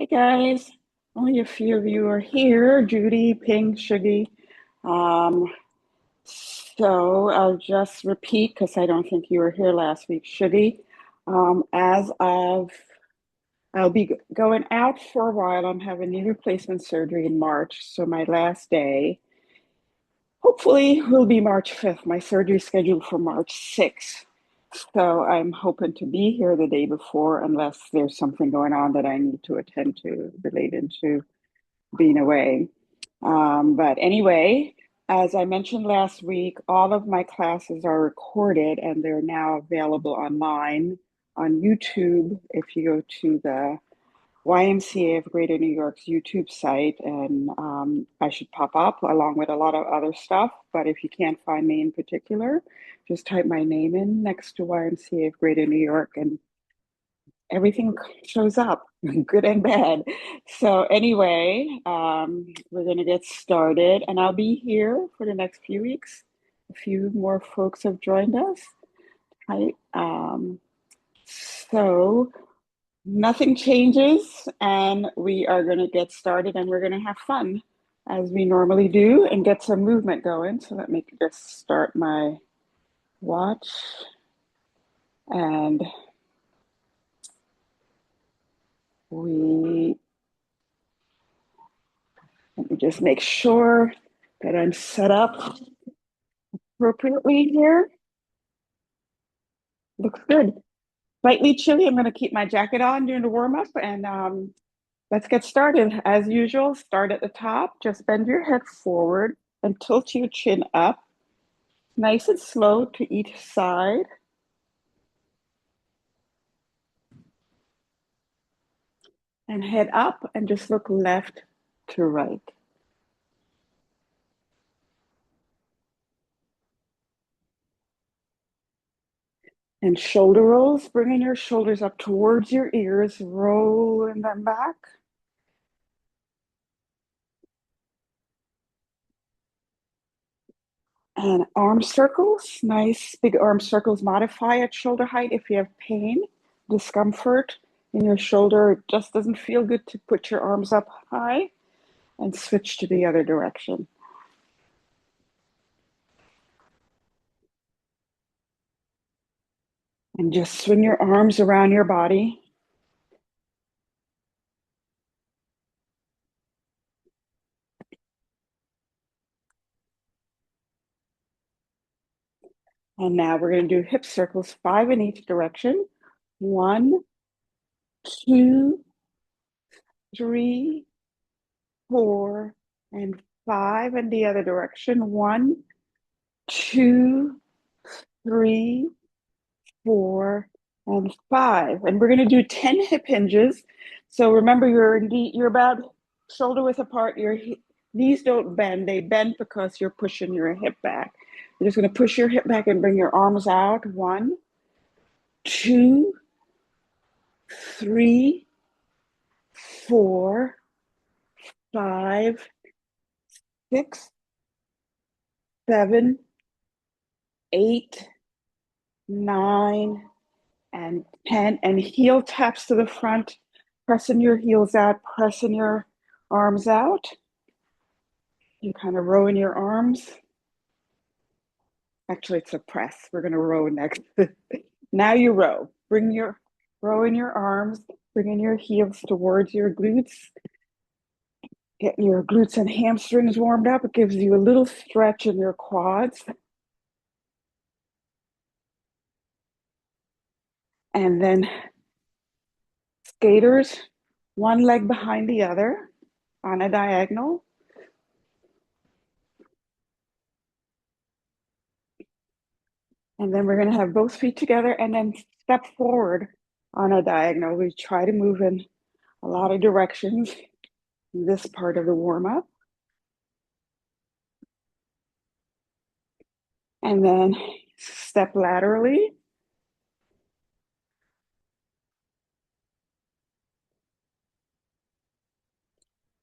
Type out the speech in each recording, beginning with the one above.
Hey guys, only a few of you are here. Judy, Ping, Shuggy. Um, so I'll just repeat because I don't think you were here last week. Shuggy, as of I'll be going out for a while. I'm having knee replacement surgery in March, so my last day hopefully will be March 5th. My surgery is scheduled for March 6th. So I'm hoping to be here the day before unless there's something going on that I need to attend to related to being away. But anyway, as I mentioned last week, all of my classes are recorded and they're now available online on YouTube. If you go to the YMCA of Greater New York's YouTube site, and I should pop up along with a lot of other stuff. But if you can't find me in particular, just type my name in next to YMCA of Greater New York, and everything shows up, good and bad. So anyway, we're gonna get started, and I'll be here for the next few weeks. A few more folks have joined us. Right. So nothing changes, and we are gonna get started, and we're gonna have fun as we normally do, and get some movement going. So let me just start my watch and we let me just make sure that I'm set up appropriately here. Looks good. Slightly chilly. I'm going to keep my jacket on during the warm up, and let's get started. As usual, start at the top. Just bend your head forward and tilt your chin up, nice and slow to each side. And head up and just look left to right. And shoulder rolls, bringing your shoulders up towards your ears, rolling them back. And arm circles, nice big arm circles. Modify at shoulder height if you have pain, discomfort in your shoulder. It just doesn't feel good to put your arms up high, and switch to the other direction. And just swing your arms around your body. And now we're going to do hip circles, 5 in each direction. 1, 2, 3, 4, and 5 in the other direction. 1, 2, 3, 4, and 5. And we're going to do 10 hip hinges. So remember, you're about shoulder width apart. Your knees don't bend. They bend because you're pushing your hip back. You're just going to push your hip back and bring your arms out. 1, 2, 3, 4, 5, 6, 7, 8, 9, and 10. And heel taps to the front, pressing your heels out, pressing your arms out. You kind of row in your arms. Actually, it's a press. We're going to row next. Now you row. Row in your arms, bringing your heels towards your glutes. Getting your glutes and hamstrings warmed up. It gives you a little stretch in your quads. And then skaters, one leg behind the other on a diagonal. And then we're going to have both feet together and then step forward on a diagonal. We try to move in a lot of directions in this part of the warm up. And then step laterally.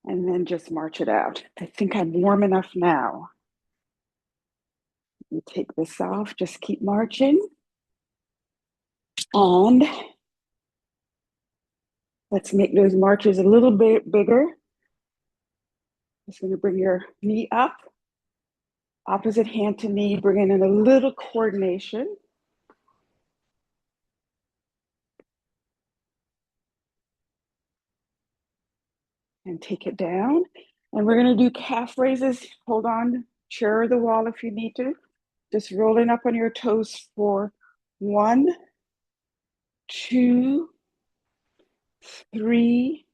And then just march it out. I think I'm warm enough now. You take this off, just keep marching. And Let's make those marches a little bit bigger. Just going to bring your knee up, opposite hand to knee, bringing in a little coordination. And take it down. And we're going to do calf raises. Hold on, chair or the wall if you need to. Just rolling up on your toes for 1, 2, 3,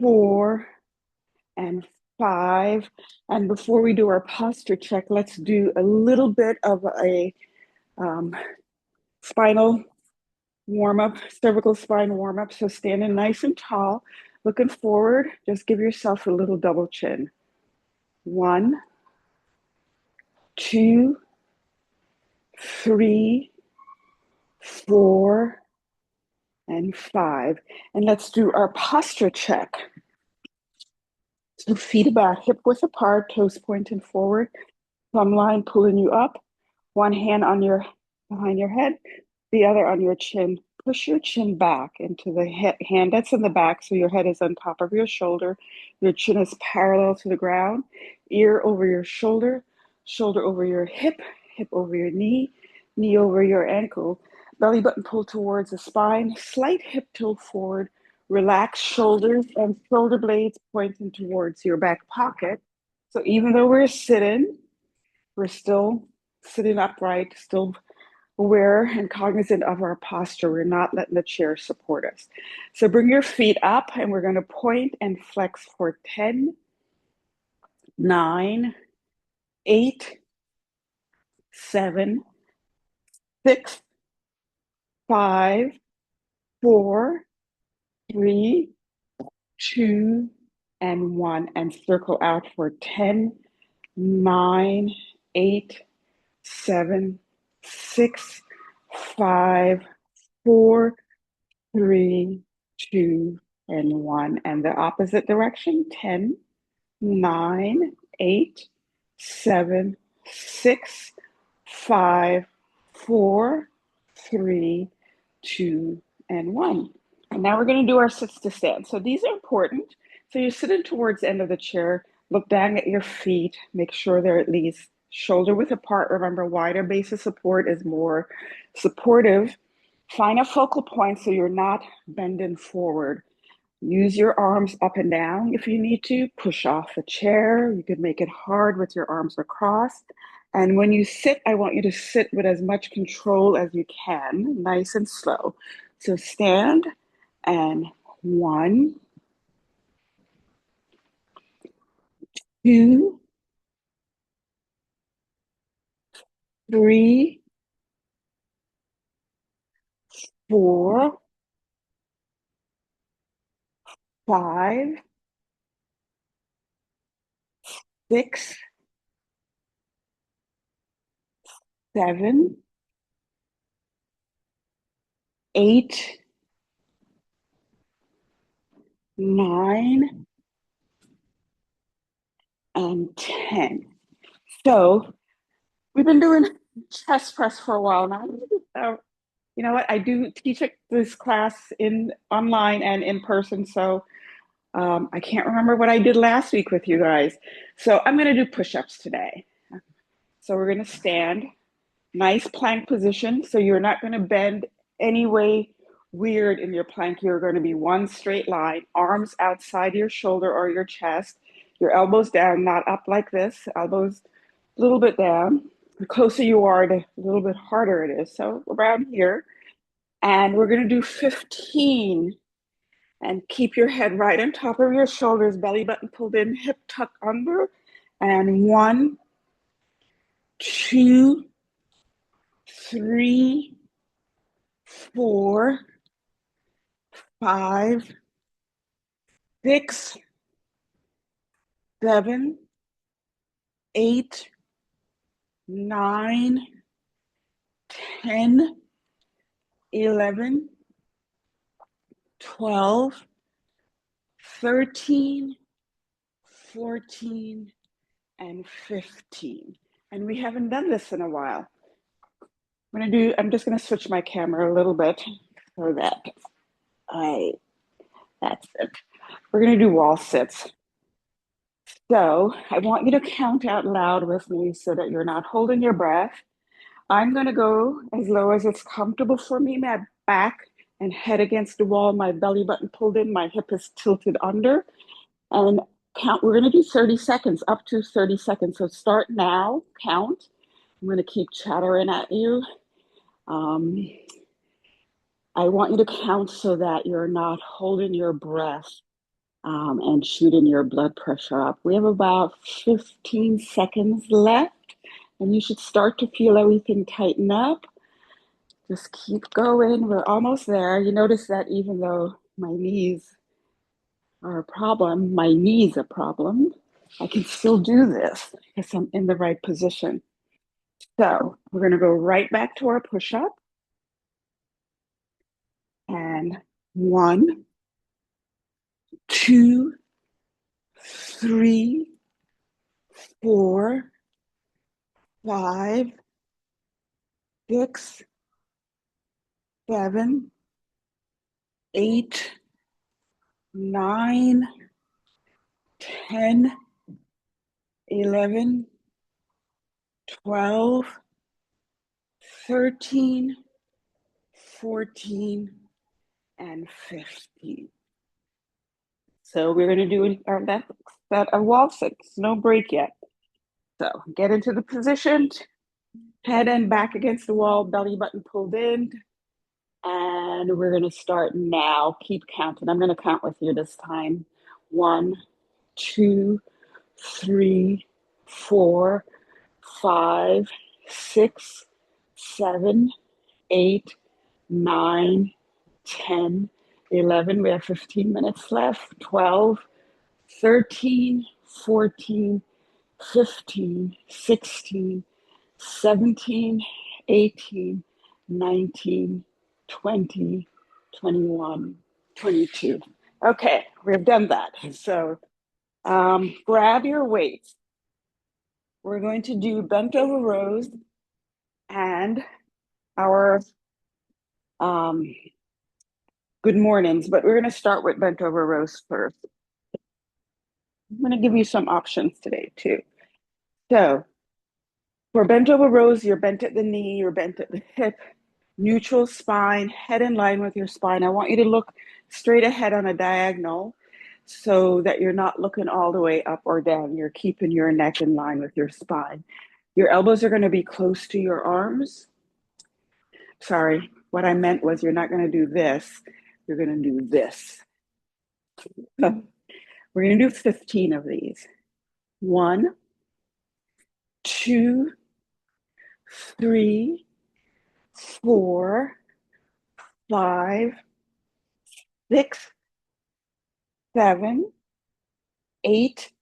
4, and 5. And before we do our posture check, let's do a little bit of a spinal warm up, cervical spine warm up. So standing nice and tall, looking forward, just give yourself a little double chin. 1, 2, 3, 4, and 5. And let's do our posture check. So feet about hip width apart, toes pointing forward, thumb line pulling you up, one hand on your behind your head, the other on your chin. Push your chin back into the hand that's in the back so your head is on top of your shoulder. Your chin is parallel to the ground, ear over your shoulder, shoulder over your hip, hip over your knee, knee over your ankle. Belly button pull towards the spine, slight hip tilt forward, relax shoulders and shoulder blades pointing towards your back pocket. So even though we're sitting, we're still sitting upright, still aware and cognizant of our posture. We're not letting the chair support us. So bring your feet up and we're going to point and flex for 10, 9, 8, 7, 6, 5, 4, 3, 2, and 1. And circle out for 10, 9, 8, 7, 6, 5, 4, 3, 2, and 1. And the opposite direction, 10, 9, 8, 7, 6, 5, 4, 3, 2, and 1. And now we're going to do our sits to stand. So these are important. So you're sitting towards the end of the chair, look down at your feet, make sure they're at least shoulder width apart. Remember, wider base of support is more supportive. Find a focal point so you're not bending forward. Use your arms up and down if you need to. Push off the chair. You could make it hard with your arms across. And when you sit, I want you to sit with as much control as you can, nice and slow. So stand and 1, 2, 3, 4, 5, 6, 7, 8, 9, and 10. So we've been doing chest press for a while now. You know what? I do teach this class in online and in person, so I can't remember what I did last week with you guys. So I'm going to do push-ups today. So we're going to stand, nice plank position. So you're not going to bend any way weird in your plank. You're going to be one straight line, arms outside your shoulder or your chest, your elbows down, not up like this, elbows a little bit down. The closer you are, the little bit harder it is. So around here. And we're going to do 15. And keep your head right on top of your shoulders, belly button pulled in, hip tuck under. And 1, 2, 3, 4, 5, 6, 7, 8, 9, 10, 11, 12, 13, 14, and 15. And we haven't done this in a while. I'm just gonna switch my camera a little bit so that I That's it. We're going to do wall sits. So I want you to count out loud with me so that you're not holding your breath. I'm going to go as low as it's comfortable for me, my back and head against the wall, my belly button pulled in, my hip is tilted under, and count. We're going to do 30 seconds, up to 30 seconds. So start now, count. I'm going to keep chattering at you. I want you to count so that you're not holding your breath and shooting your blood pressure up. We have about 15 seconds left, and you should start to feel everything tighten up. Just keep going. We're almost there. You notice that even though my knees are a problem, my knee's a problem, I can still do this because I'm in the right position. So we're going to go right back to our push-up. And 1, 2, 3, 4, 5, 6, 7, 8, 9, 10, 11, 12, 13, 14, and 15. So we're going to do our next set of wall sits. No break yet. So get into the position, head and back against the wall, belly button pulled in. And we're going to start now. Keep counting. I'm going to count with you this time. 1, 2, 3, 4, 5, 6, 7, 8, 9, 10, 11. We have 15 minutes left. 12, 13, 14, 15, 16, 17, 18, 19, 20, 21, 22. Okay, we've done that. So grab your weights. We're going to do bent over rows and our good mornings, but we're going to start with bent over rows first. I'm going to give you some options today too. So for bent over rows, you're bent at the knee, you're bent at the hip, neutral spine, head in line with your spine. I want you to look straight ahead on a diagonal so that you're not looking all the way up or down. You're keeping your neck in line with your spine. Your elbows are going to be close to your arms. Sorry, what I meant was you're not going to do this. You're going to do this. We're going to do 15 of these. 1, 2, 3, 4, 5, 6, 7, 8,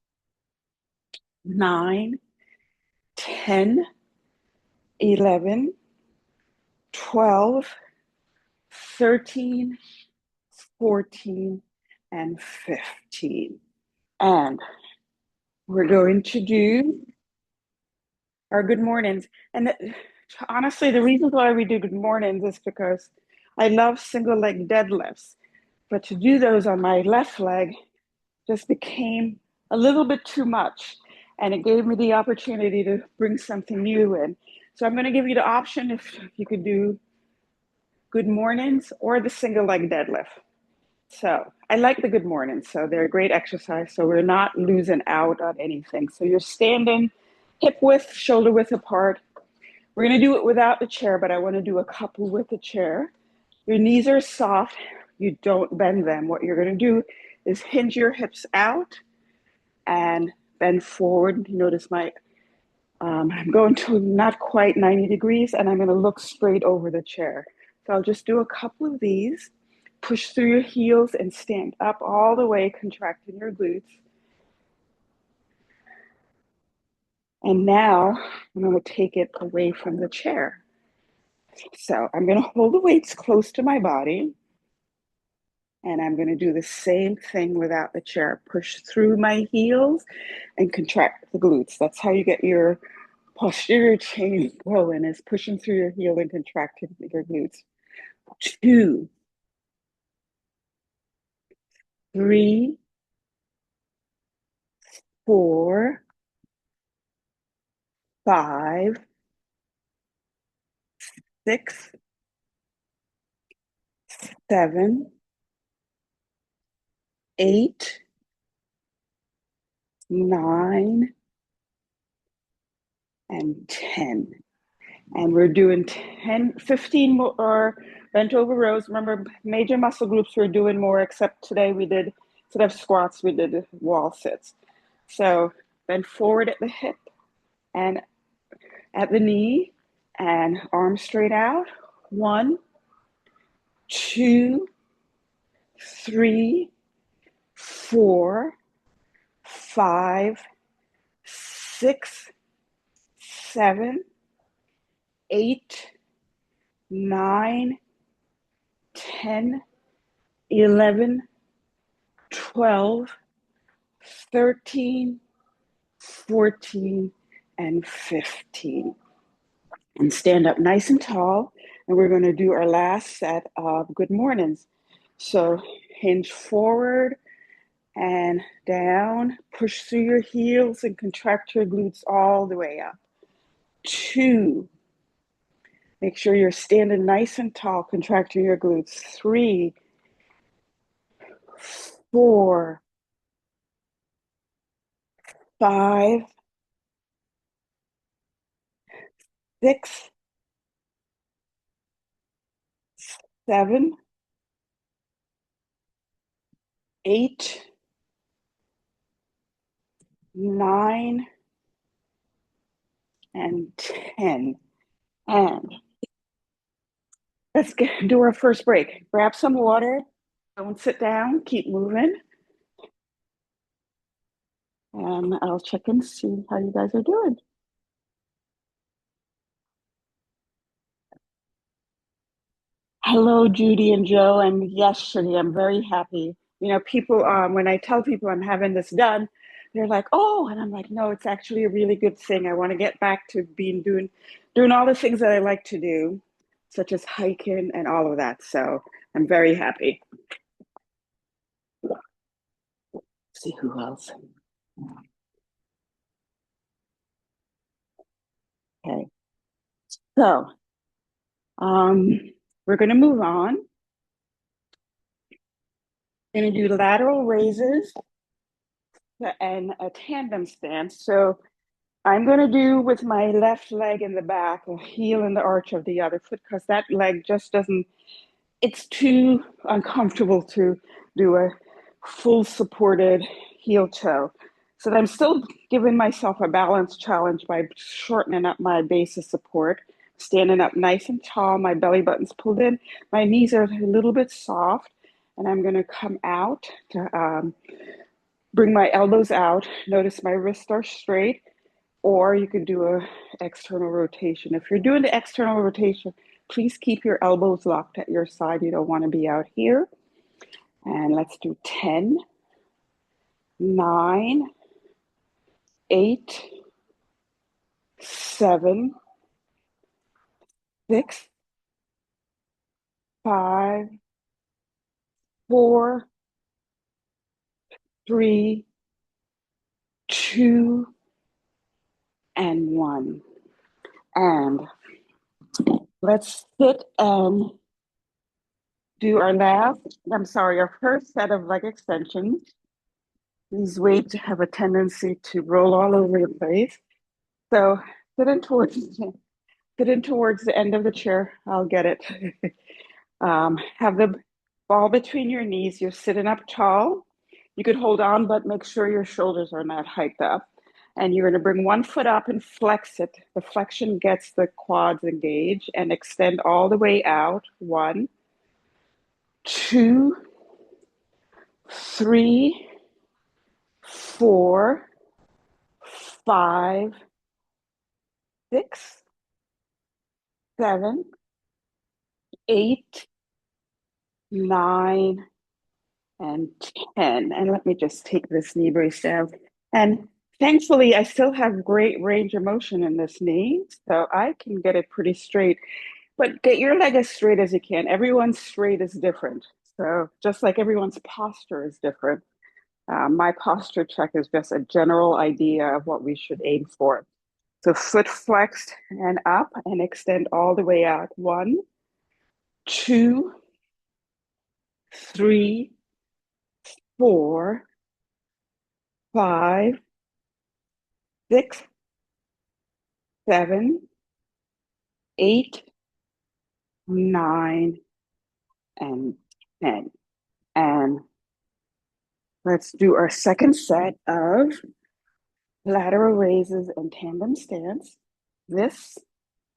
9, 10, 11, 12, 13, 14, and 15. And we're going to do our good mornings. And honestly, the reason why we do good mornings is because I love single leg deadlifts. But to do those on my left leg just became a little bit too much. And it gave me the opportunity to bring something new in. So I'm going to give you the option if you could do good mornings or the single leg deadlift. So I like the good mornings. So they're a great exercise. So we're not losing out on anything. So you're standing hip width, shoulder width apart. We're going to do it without the chair, but I want to do a couple with the chair. Your knees are soft. You don't bend them. What you're going to do is hinge your hips out and bend forward. You notice I'm going to not quite 90 degrees, and I'm going to look straight over the chair. So I'll just do a couple of these. Push through your heels and stand up all the way, contracting your glutes. And now I'm going to take it away from the chair. So I'm going to hold the weights close to my body. And I'm going to do the same thing without the chair. Push through my heels and contract the glutes. That's how you get your posterior chain going, is pushing through your heel and contracting your glutes. 2, 3, 4, 5, 6, 7, 8, 9, and 10. And we're doing 10, 15 more bent over rows. Remember, major muscle groups we're doing more, except today we did, instead of squats, we did wall sits. So bend forward at the hip and at the knee and arms straight out. 1, 2, 3, 4, 5, 6, 7, 8, 9, 10, 11, 12, 13, 14, and 15. And stand up nice and tall. And we're going to do our last set of good mornings. So hinge forward and down, push through your heels and contract your glutes all the way up. 2, make sure you're standing nice and tall, contracting your glutes. 3, 4, 5, 6, 7, 8, 9, and 10. And let's do our first break. Grab some water. Don't sit down. Keep moving. And I'll check and see how you guys are doing. Hello, Judy and Joe. And yes, Shirley, I'm very happy. People, when I tell people I'm having this done, they're like, "Oh," and I'm like, "No, it's actually a really good thing. I want to get back to doing all the things that I like to do, such as hiking and all of that." So I'm very happy. Let's see who else. Okay, so um, we're going to move on. Going to do lateral raises and a tandem stance. So I'm going to do with my left leg in the back, a heel in the arch of the other foot, because that leg just doesn't, it's too uncomfortable to do a full supported heel toe. So I'm still giving myself a balance challenge by shortening up my base of support, standing up nice and tall, my belly button's pulled in, my knees are a little bit soft, and I'm going to come out to bring my elbows out. Notice my wrists are straight, or you could do a external rotation. If you're doing the external rotation, please keep your elbows locked at your side. You don't want to be out here. And let's do 10, 9, 8, 7, 6, 5, 4, 3, 2, and 1. And let's sit and do our first set of leg extensions. These weights have a tendency to roll all over the place. So sitting towards sitting towards the end of the chair, I'll get it. Have the ball between your knees. You're sitting up tall. You could hold on, but make sure your shoulders are not hiked up. And you're going to bring one foot up and flex it. The flexion gets the quads engaged and extend all the way out. 1, 2, 3, 4, 5, 6, 7, 8, 9, and 10. And let me just take this knee brace down. And thankfully, I still have great range of motion in this knee, so I can get it pretty straight. But get your leg as straight as you can. Everyone's straight is different. So just like everyone's posture is different, my posture check is just a general idea of what we should aim for. So foot flexed and up and extend all the way out. 1, 2, 3, 4, 5, 6, 7, 8, 9, and 10. And let's do our second set of lateral raises and tandem stance. This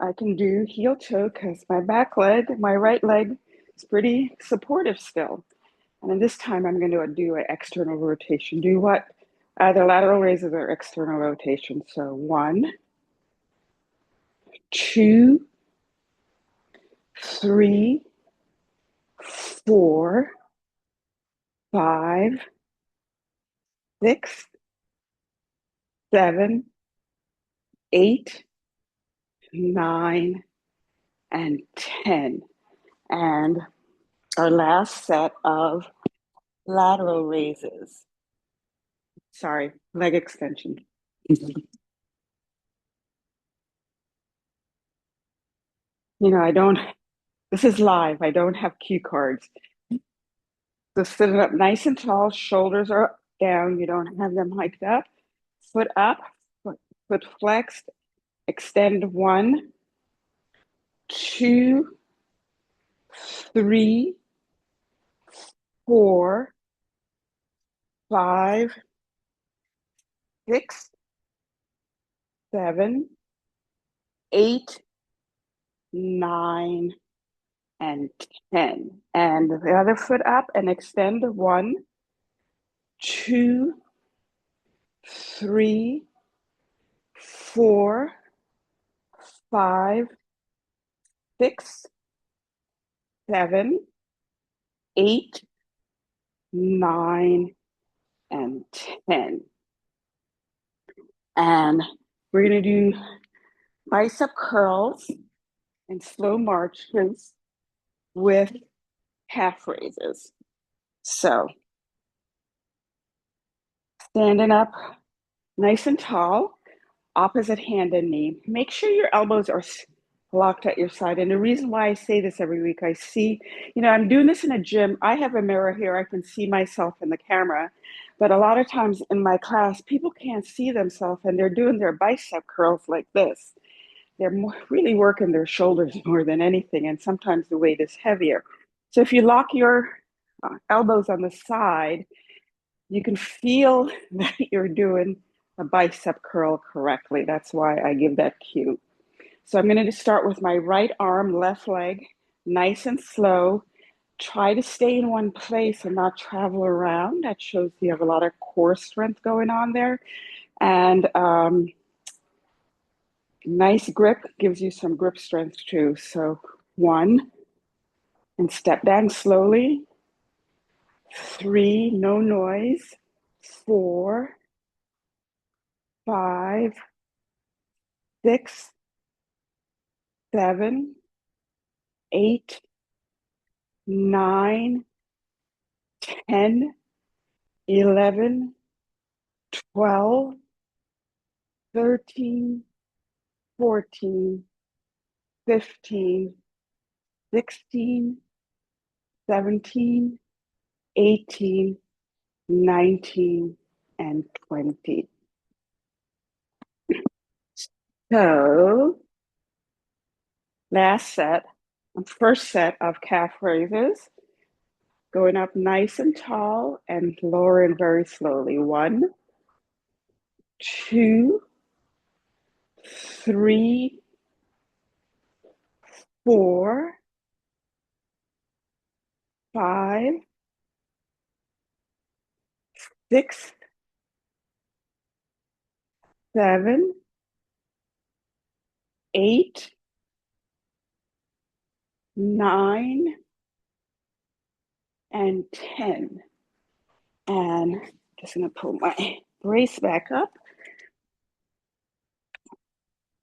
I can do heel toe because my back leg, my right leg is pretty supportive still. And then this time I'm going to do an external rotation. Do what? Either lateral raises or external rotation. So 1, 2, 3, 4, 5, 6, 7, 8, 9, and 10. And our last set of lateral raises. Sorry, leg extension. I don't, this is live. I don't have cue cards. So sit it up nice and tall, shoulders are down. You don't have them hiked up. Foot up, foot flexed. Extend 1, 2, 3, 4, 5, 6, 7, 8, 9, and 10. And the other foot up and extend 1, 2, 3, 4, 5, 6, 7, 8, 9, and 10. And we're going to do bicep curls and slow marches with calf raises. So standing up nice and tall, opposite hand and knee. Make sure your elbows are locked at your side. And the reason why I say this every week, I see, I'm doing this in a gym. I have a mirror here. I can see myself in the camera. But a lot of times in my class, people can't see themselves and they're doing their bicep curls like this. They're really working their shoulders more than anything. And sometimes the weight is heavier. So if you lock your elbows on the side, you can feel that you're doing a bicep curl correctly. That's why I give that cue. So I'm going to start with my right arm, left leg, nice and slow. Try to stay in one place and not travel around. That shows you have a lot of core strength going on there. And nice grip gives you some grip strength too. So 1, and step down slowly. 3, no noise. 4, 5, 6, 7, 8, 9, 10, 11, 12, 13, 14, 15, 16, 17, 18, 19, and 20. So first set of calf raises, going up nice and tall and lowering very slowly. 1, 2, 3, 4, 5, 6, 7, 8, 9, and 10. And just gonna pull my brace back up.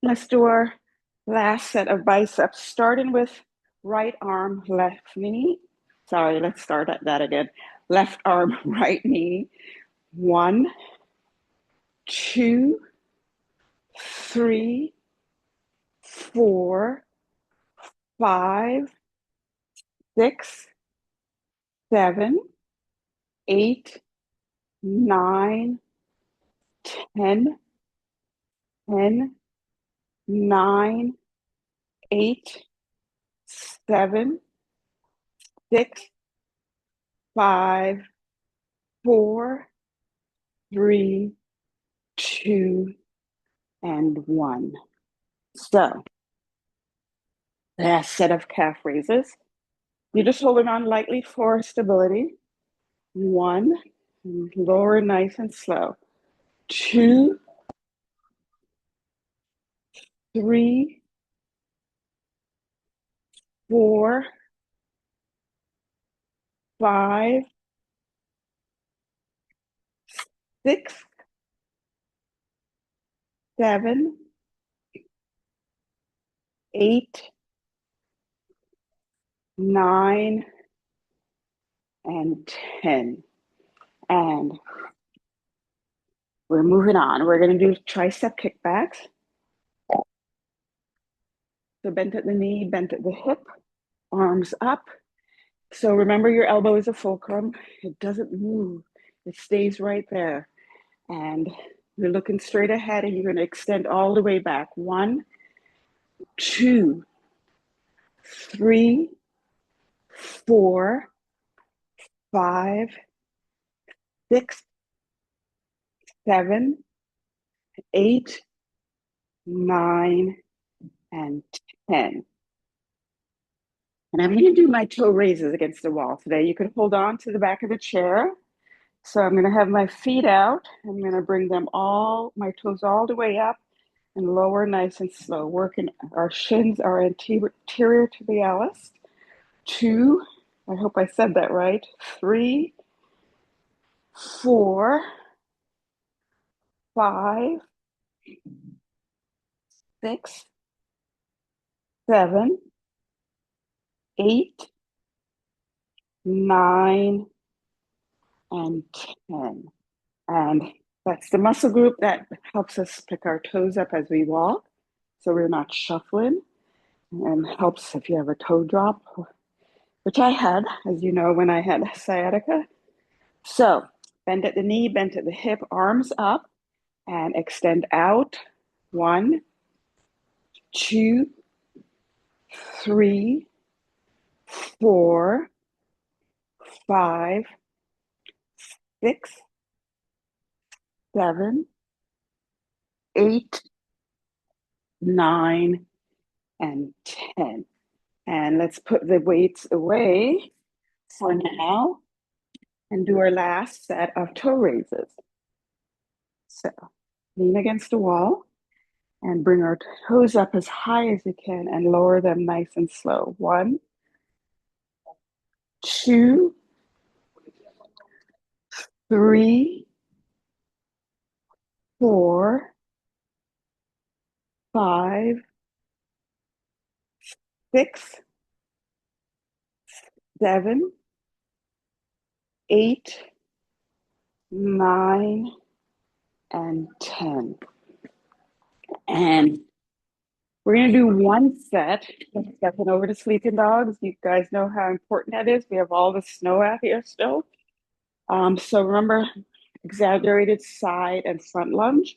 Let's do our last set of biceps, starting with right arm, left knee. Sorry, let's start at that again. Left arm, right knee. 1, 2, 3, 4, 5, 6, 7, 8, 9, 10, 10, 9, 8, 7, 6, 5, 4, 3, 2, and 1. So, last set of calf raises. You're just holding on lightly for stability. 1, lower nice and slow. 2, 3, 4, 5, 6, 7, 8, 9, and 10. And we're moving on. We're going to do tricep kickbacks. So bent at the knee, bent at the hip, arms up. So remember your elbow is a fulcrum. It doesn't move. It stays right there. And you're looking straight ahead and you're going to extend all the way back. 1, 2, 3, 4, 5, 6, 7, 8, 9, and 10. And I'm going to do my toe raises against the wall today. You could hold on to the back of the chair. So I'm going to have my feet out. I'm going to bring them all, my toes all the way up and lower nice and slow. Working our shins are anterior tibialis. 2, I hope I said that right. 3, 4, 5, 6, 7, 8, 9, and 10. And that's the muscle group that helps us pick our toes up as we walk, so we're not shuffling, and helps if you have a toe drop, which I had, as you know, when I had sciatica. So bend at the knee, bend at the hip, arms up, and extend out. 1, 2, 3, 4, 5, 6, 7, 8, 9, and 10. And let's put the weights away for now and do our last set of toe raises. So lean against the wall and bring our toes up as high as you can and lower them nice and slow. 1, 2, 3, 4, 5, 6, 7, 8, 9, and 10. And we're going to do one set. Stepping over to sleeping dogs. You guys know how important that is. We have all the snow out here still. So remember, exaggerated side and front lunge.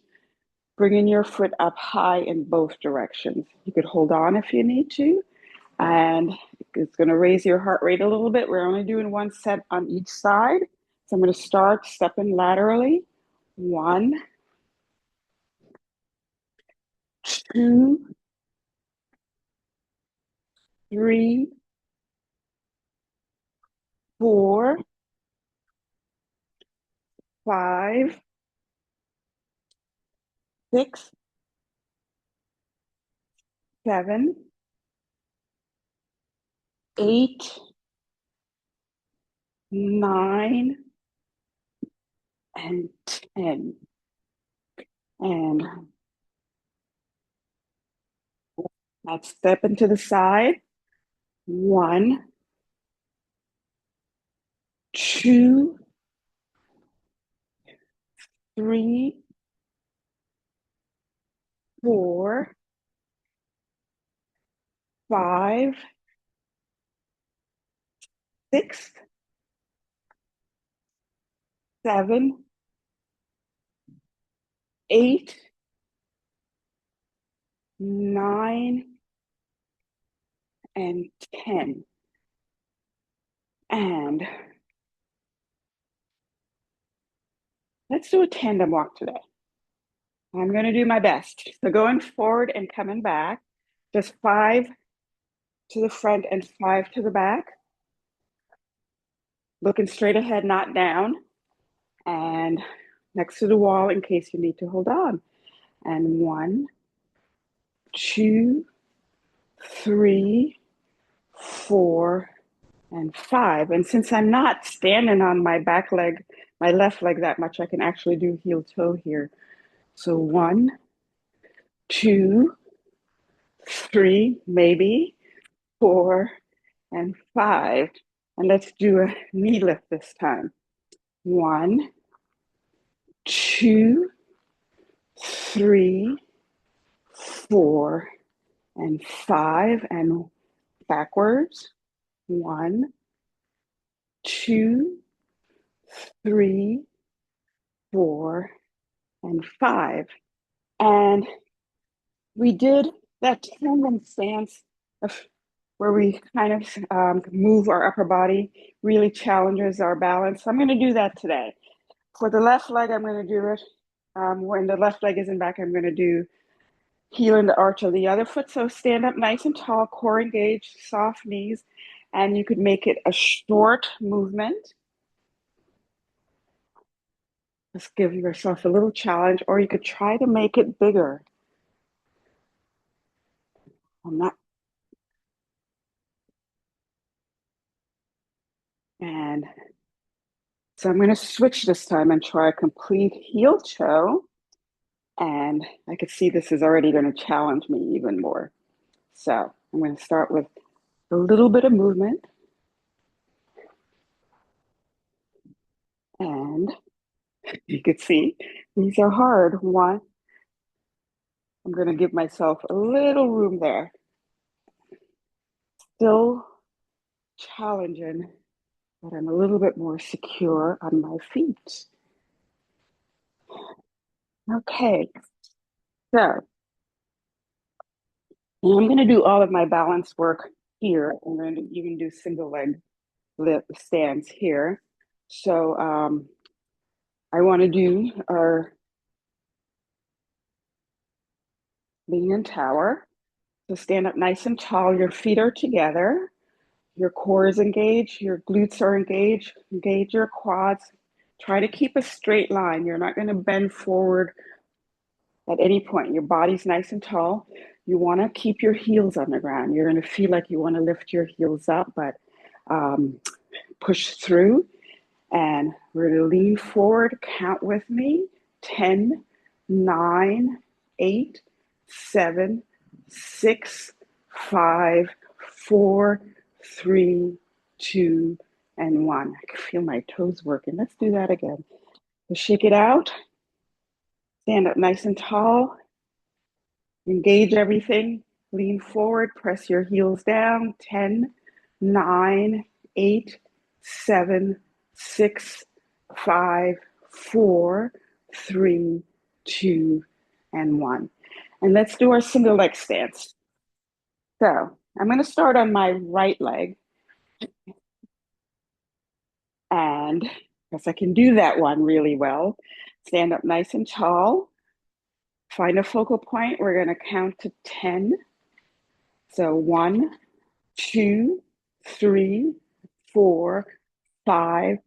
Bringing your foot up high in both directions. You could hold on if you need to. And it's going to raise your heart rate a little bit. We're only doing one set on each side. So I'm going to start stepping laterally. 1, 2, 3, 4, 5, 6, 7, 8, 9, and 10. And let's step into the side. 1, 2, 3, 4, 5, 6, 7, 8, 9, and 10. And let's do a tandem walk today. I'm going to do my best. So going forward and coming back, just 5 to the front and 5 to the back. Looking straight ahead, not down. And next to the wall in case you need to hold on. And 1, 2, 3, 4, and 5. And since I'm not standing on my back leg, my left leg that much, I can actually do heel toe here. So 1, 2, 3, maybe 4, and 5. And let's do a knee lift this time. 1, 2, 3, 4, and 5. And backwards. 1, 2, 3, 4, and 5. And we did that tandem stance where we kind of move our upper body, really challenges our balance. So I'm going to do that today. For the left leg, I'm going to do it. When the left leg is in back, I'm going to do heel in the arch of the other foot. So stand up nice and tall, core engaged, soft knees. And you could make it a short movement. Just give yourself a little challenge, or you could try to make it bigger. I'm not. And so I'm going to switch this time and try a complete heel toe. And I could see this is already going to challenge me even more. So I'm going to start with a little bit of movement. And you could see these are hard. 1, I'm going to give myself a little room there. Still challenging, but I'm a little bit more secure on my feet. Okay, so I'm going to do all of my balance work here. I'm going to even do single leg lift stands here. So I want to do our lean tower. So stand up nice and tall. Your feet are together. Your core is engaged. Your glutes are engaged. Engage your quads. Try to keep a straight line. You're not going to bend forward at any point. Your body's nice and tall. You want to keep your heels on the ground. You're going to feel like you want to lift your heels up, but push through. And we're going to lean forward. Count with me. 10, 9, 8, 7, 6, 5, 4, 3, 2, and 1. I can feel my toes working. Let's do that again. So shake it out. Stand up nice and tall. Engage everything. Lean forward. Press your heels down. 10, 9, 8, 7, 6, 5, 4, 3, 2, and 1. And let's do our single leg stance. So I'm going to start on my right leg. And because I can do that one really well, stand up nice and tall. Find a focal point. We're going to count to 10. So 1, 2, 3, 4, 5,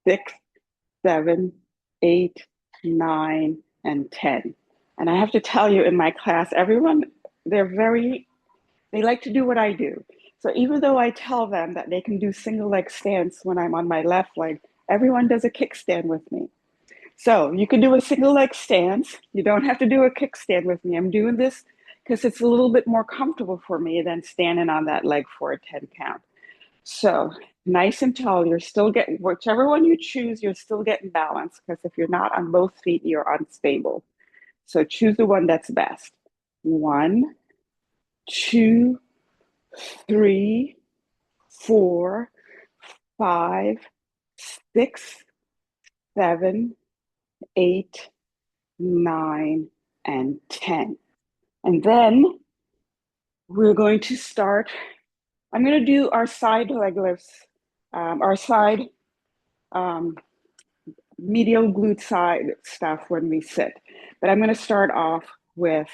6, 7, 8, 9, and 10. And I have to tell you, in my class, everyone, they like to do what I do. So even though I tell them that they can do single leg stance when I'm on my left leg, everyone does a kickstand with me. So you can do a single leg stance. You don't have to do a kickstand with me. I'm doing this because it's a little bit more comfortable for me than standing on that leg for a 10 count. So nice and tall. You're still getting, whichever one you choose, you're still getting balance because if you're not on both feet, you're unstable. So choose the one that's best. One, two, three, four, five, six, seven, eight, nine, and 10. And then we're going to start. I'm going to do our side leg lifts, our side um, medial glute side stuff when we sit. But I'm going to start off with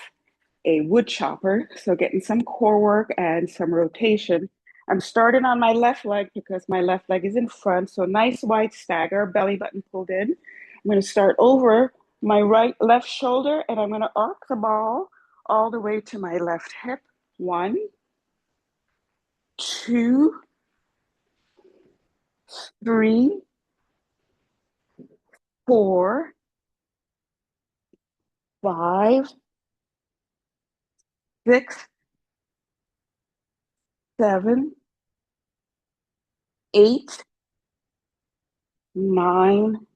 a wood chopper. So getting some core work and some rotation. I'm starting on my left leg because my left leg is in front. So nice wide stagger, belly button pulled in. I'm going to start over my left shoulder and I'm going to arc the ball all the way to my left hip. 1, 2, 3, 4, 5, 6, 7, 8, 9,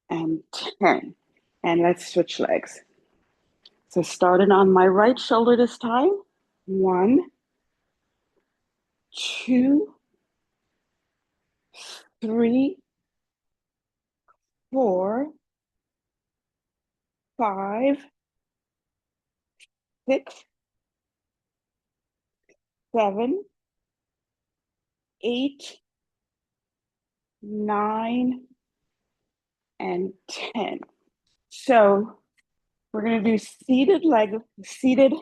and 10. And let's switch legs. So starting on my right shoulder this time. 1, 2, 3, 4, 5, 6, 7, 8, 9, and 10. So we're going to do seated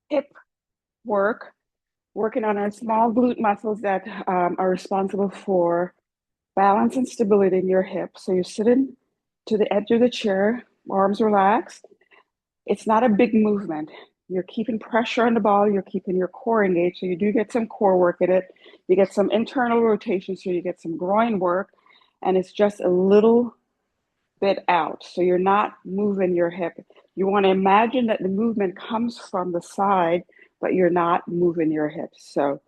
hip work, working on our small glute muscles that are responsible for balance and stability in your hip. So you're sitting to the edge of the chair, arms relaxed. It's not a big movement. You're keeping pressure on the ball. You're keeping your core engaged. So you do get some core work in it. You get some internal rotation. So you get some groin work. And it's just a little bit out. So you're not moving your hip. You want to imagine that the movement comes from the side, but you're not moving your hips. So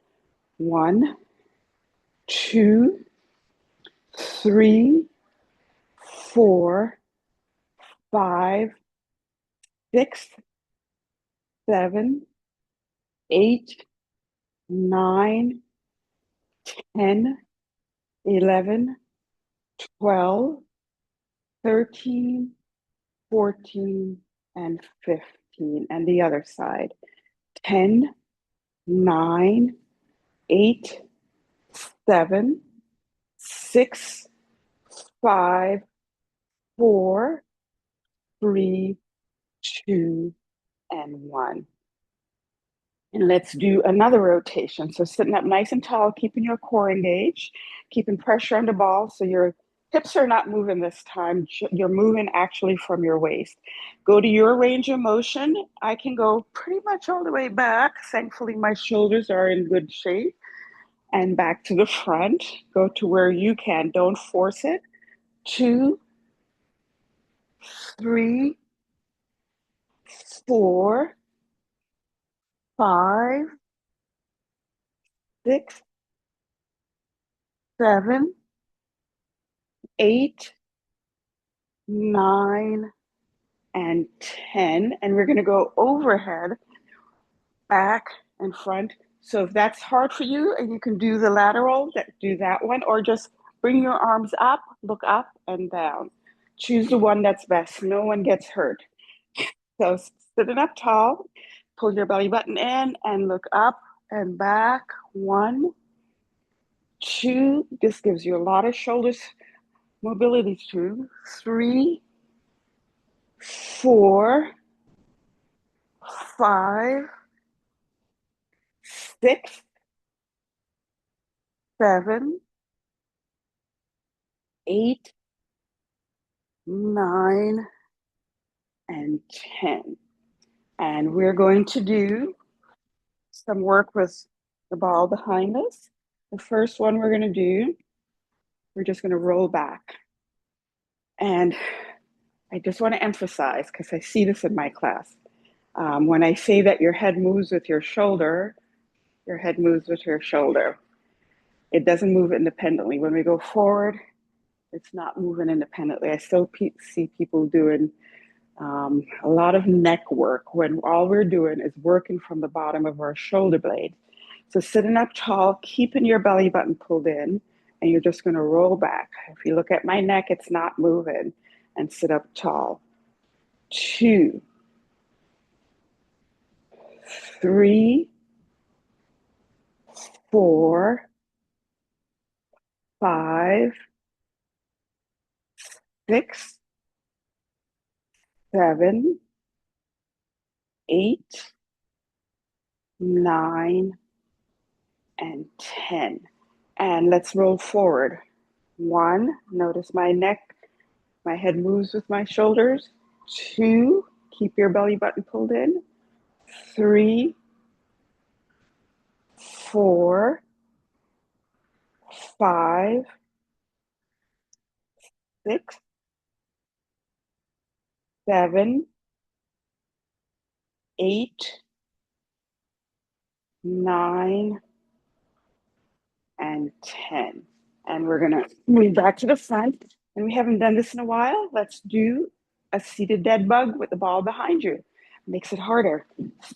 1, 2, 3, 4, 5, 6, 7, 8, 9, 10, 11, 12, 13, 14, and 15. And the other side. 10, 9, 8, 7, 6, 5, 4, 3, 2, and 1. And let's do another rotation. So sitting up nice and tall, keeping your core engaged, keeping pressure on the ball. So your hips are not moving this time. You're moving actually from your waist. Go to your range of motion. I can go pretty much all the way back. Thankfully, my shoulders are in good shape. And back to the front. Go to where you can. Don't force it. 2, 3, 4, 5, 6, 7, 8, 9, and 10. And we're going to go overhead, back, and front. So if that's hard for you and you can do the lateral, do that one, or just bring your arms up, look up and down. Choose the one that's best. No one gets hurt. So sitting up tall, pull your belly button in and look up and back. 1, 2. This gives you a lot of shoulders mobility. 2, 3, 4, 5, 6, 7, 8, 9, and 10. And we're going to do some work with the ball behind us. The first one we're going to do, we're just going to roll back. And I just want to emphasize, because I see this in my class, when I say that your head moves with your shoulder, your head moves with your shoulder. It doesn't move independently. When we go forward, it's not moving independently. I still see people doing a lot of neck work when all we're doing is working from the bottom of our shoulder blade. So sitting up tall, keeping your belly button pulled in, and you're just going to roll back. If you look at my neck, it's not moving. And sit up tall. 2, 3, 4, 5, 6, 7, 8, 9, and 10. And let's roll forward. 1, notice my neck, my head moves with my shoulders. 2, keep your belly button pulled in. 3, 4, 5, 6, 7, 8, 9, and 10. And we're gonna move back to the front. And we haven't done this in a while. Let's do a seated dead bug with the ball behind you. Makes it harder.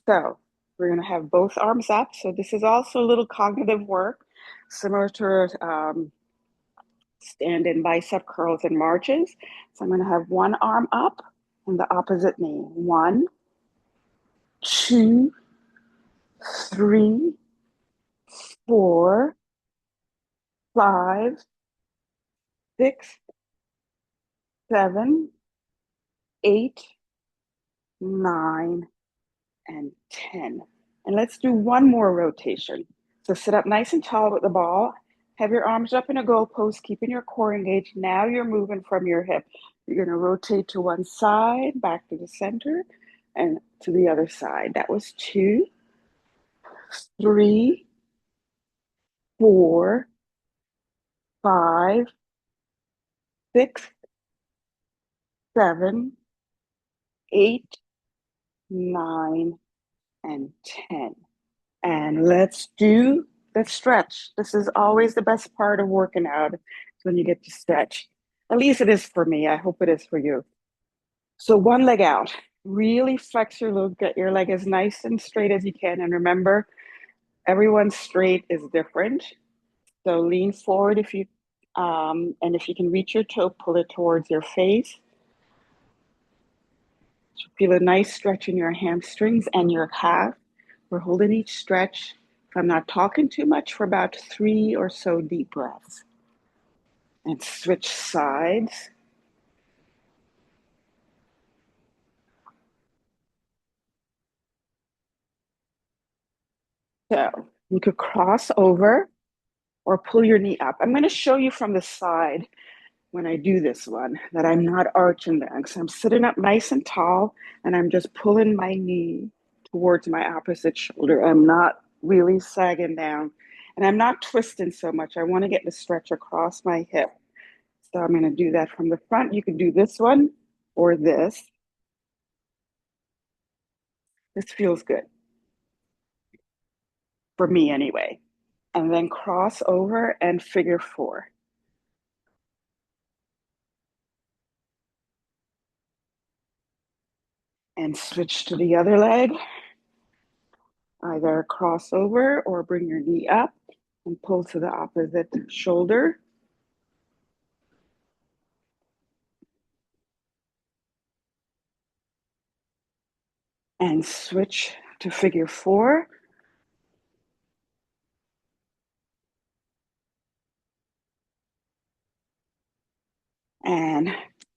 So we're gonna have both arms up. So this is also a little cognitive work, similar to stand-in bicep curls and marches. So I'm gonna have one arm up and the opposite knee. 1, 2, 3, 4, 5, 6, 7, 8, 9, and 10. And let's do one more rotation. So sit up nice and tall with the ball. Have your arms up in a goal pose, keeping your core engaged. Now you're moving from your hip. You're going to rotate to one side, back to the center, and to the other side. That was 2, 3, 4, 5, 6, 7, 8, 9, and 10. And let's stretch. This is always the best part of working out when you get to stretch. At least it is for me. I hope it is for you. So one leg out. Really flex your leg, get your leg as nice and straight as you can. And remember, everyone's straight is different. So lean forward and if you can reach your toe, pull it towards your face. Feel a nice stretch in your hamstrings and your calf. We're holding each stretch, if I'm not talking too much, for about 3 or so deep breaths. And switch sides. So you could cross over or pull your knee up. I'm going to show you from the side when I do this one that I'm not arching back. So I'm sitting up nice and tall and I'm just pulling my knee towards my opposite shoulder. I'm not really sagging down and I'm not twisting so much. I want to get the stretch across my hip. So I'm going to do that from the front. You could do this one or this. This feels good for me anyway. And then cross over and figure 4. And switch to the other leg. Either cross over or bring your knee up and pull to the opposite shoulder. And switch to figure 4. And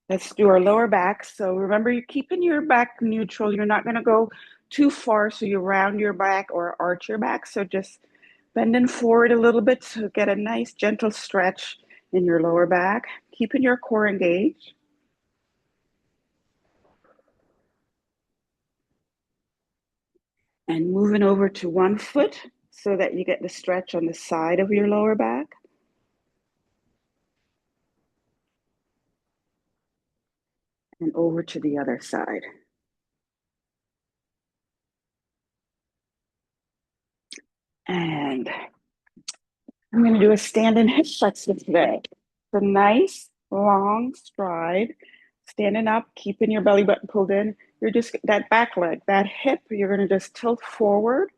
let's do our lower back. So remember, you're keeping your back neutral. You're not going to go too far so you round your back or arch your back. So just bending forward a little bit to get a nice gentle stretch in your lower back, keeping your core engaged. And moving over to one foot so that you get the stretch on the side of your lower back. And over to the other side. And I'm going to do a stand-in hip flexor today. It's a nice long stride, standing up, keeping your belly button pulled in. You're just that back leg, that hip, you're going to just tilt forward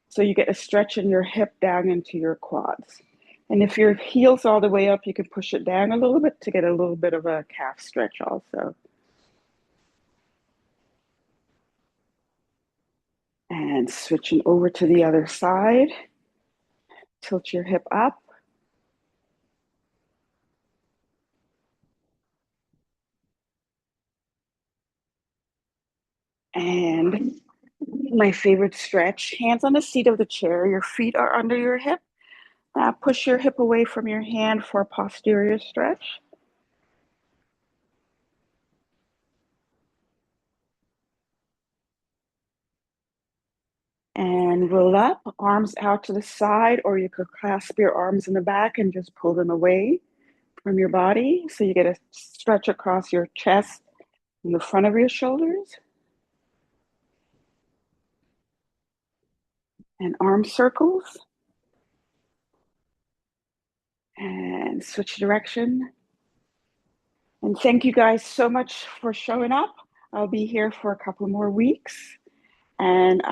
so you get a stretch in your hip down into your quads. And if your heel's all the way up, you can push it down a little bit to get a little bit of a calf stretch also. And switching over to the other side, tilt your hip up. And my favorite stretch, hands on the seat of the chair, your feet are under your hip. Push your hip away from your hand for a posterior stretch. And roll up, arms out to the side, or you could clasp your arms in the back and just pull them away from your body. So you get a stretch across your chest and the front of your shoulders. And arm circles. And switch direction. And thank you guys so much for showing up. I'll be here for a couple more weeks. And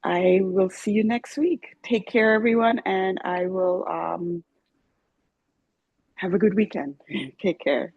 I will see you next week. Take care, everyone, and I will have a good weekend. Take care.